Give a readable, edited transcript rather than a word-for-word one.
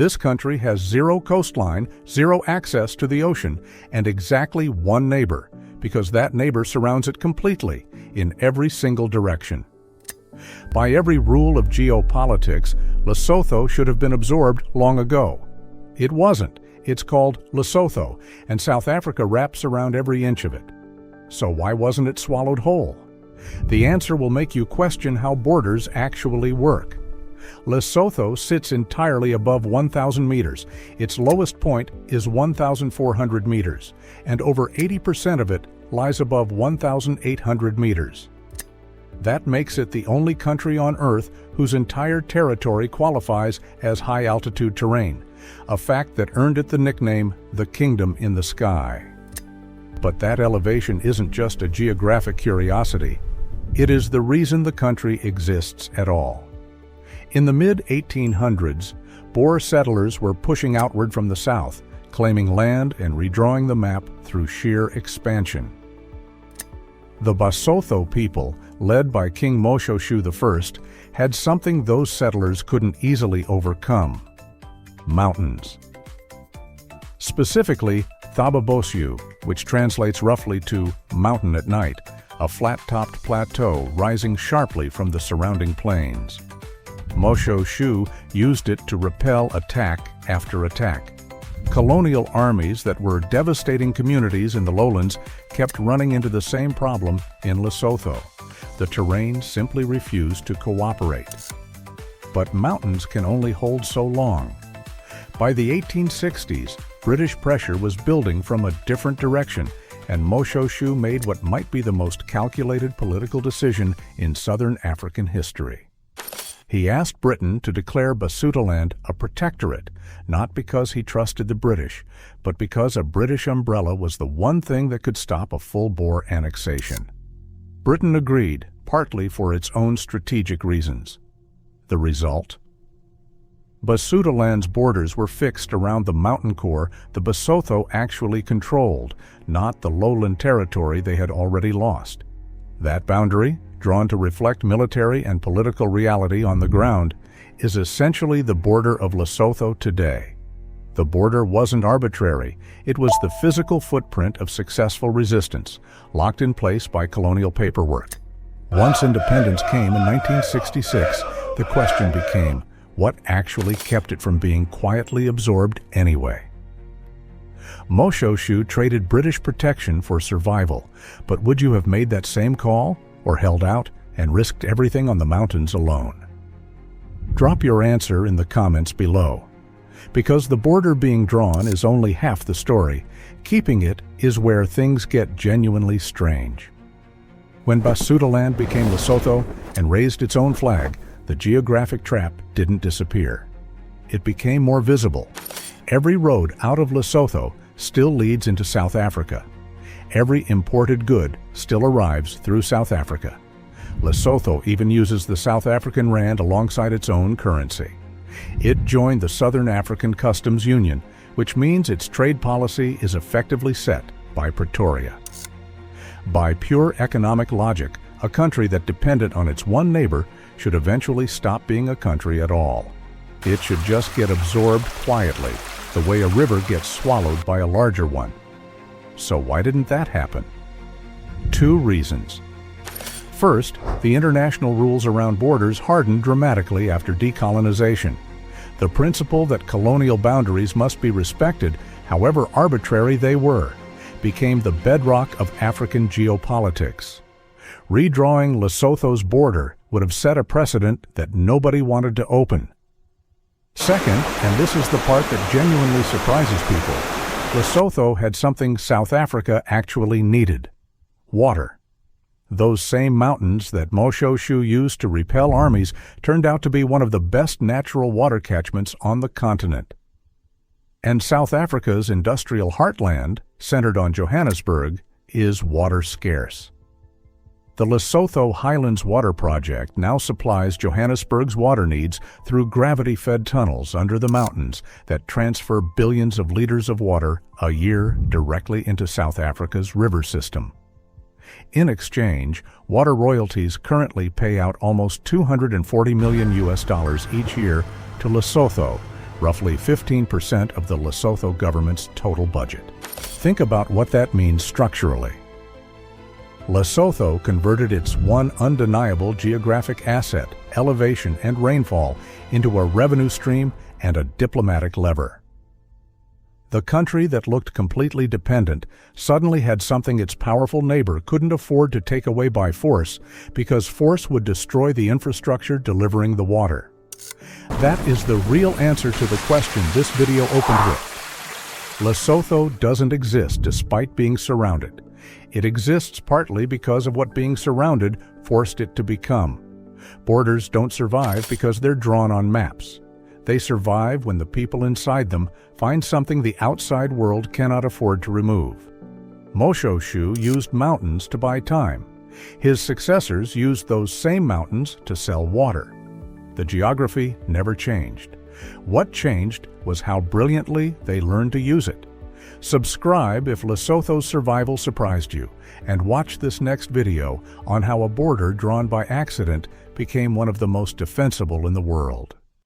This country has zero coastline, zero access to the ocean, and exactly one neighbor, because that neighbor surrounds it completely, in every single direction. By every rule of geopolitics, Lesotho should have been absorbed long ago. It wasn't. It's called Lesotho, and South Africa wraps around every inch of it. So why wasn't it swallowed whole? The answer will make you question how borders actually work. Lesotho sits entirely above 1,000 meters. Its lowest point is 1,400 meters, and over 80% of it lies above 1,800 meters. That makes it the only country on Earth whose entire territory qualifies as high-altitude terrain, a fact that earned it the nickname the Kingdom in the Sky. But that elevation isn't just a geographic curiosity. It is the reason the country exists at all. In the mid-1800s, Boer settlers were pushing outward from the south, claiming land and redrawing the map through sheer expansion. The Basotho people, led by King Moshoeshoe I, had something those settlers couldn't easily overcome: mountains. Specifically, Thaba Bosiu, which translates roughly to mountain at night, a flat-topped plateau rising sharply from the surrounding plains. Moshoeshoe used it to repel attack after attack. Colonial armies that were devastating communities in the lowlands kept running into the same problem in Lesotho. The terrain simply refused to cooperate. But mountains can only hold so long. By the 1860s, British pressure was building from a different direction, and Moshoeshoe made what might be the most calculated political decision in southern African history. He asked Britain to declare Basutoland a protectorate, not because he trusted the British, but because a British umbrella was the one thing that could stop a full Boer annexation. Britain agreed, partly for its own strategic reasons. The result? Basutoland's borders were fixed around the mountain core the Basotho actually controlled, not the lowland territory they had already lost. That boundary, drawn to reflect military and political reality on the ground, is essentially the border of Lesotho today. The border wasn't arbitrary. It was the physical footprint of successful resistance, locked in place by colonial paperwork. Once independence came in 1966, the question became, what actually kept it from being quietly absorbed anyway? Moshoeshoe traded British protection for survival, but would you have made that same call, or held out and risked everything on the mountains alone? Drop your answer in the comments below. Because the border being drawn is only half the story, keeping it is where things get genuinely strange. When Basutoland became Lesotho and raised its own flag, the geographic trap didn't disappear. It became more visible. Every road out of Lesotho still leads into South Africa. Every imported good still arrives through South Africa. Lesotho even uses the South African rand alongside its own currency. It joined the Southern African Customs Union, which means its trade policy is effectively set by Pretoria. By pure economic logic, a country that depended on its one neighbor should eventually stop being a country at all. It should just get absorbed quietly, the way a river gets swallowed by a larger one. So why didn't that happen? Two reasons. First, the international rules around borders hardened dramatically after decolonization. The principle that colonial boundaries must be respected, however arbitrary they were, became the bedrock of African geopolitics. Redrawing Lesotho's border would have set a precedent that nobody wanted to open. Second, and this is the part that genuinely surprises people, Lesotho had something South Africa actually needed: water. Those same mountains that Moshoeshoe used to repel armies turned out to be one of the best natural water catchments on the continent. And South Africa's industrial heartland, centered on Johannesburg, is water scarce. The Lesotho Highlands Water Project now supplies Johannesburg's water needs through gravity-fed tunnels under the mountains that transfer billions of liters of water a year directly into South Africa's river system. In exchange, water royalties currently pay out almost $240 million each year to Lesotho, roughly 15% of the Lesotho government's total budget. Think about what that means structurally. Lesotho converted its one undeniable geographic asset, elevation and rainfall, into a revenue stream and a diplomatic lever. The country that looked completely dependent suddenly had something its powerful neighbor couldn't afford to take away by force, because force would destroy the infrastructure delivering the water. That is the real answer to the question this video opened with. Lesotho doesn't exist despite being surrounded. It exists partly because of what being surrounded forced it to become. Borders don't survive because they're drawn on maps. They survive when the people inside them find something the outside world cannot afford to remove. Moshoeshoe used mountains to buy time. His successors used those same mountains to sell water. The geography never changed. What changed was how brilliantly they learned to use it. Subscribe if Lesotho's survival surprised you, and watch this next video on how a border drawn by accident became one of the most defensible in the world.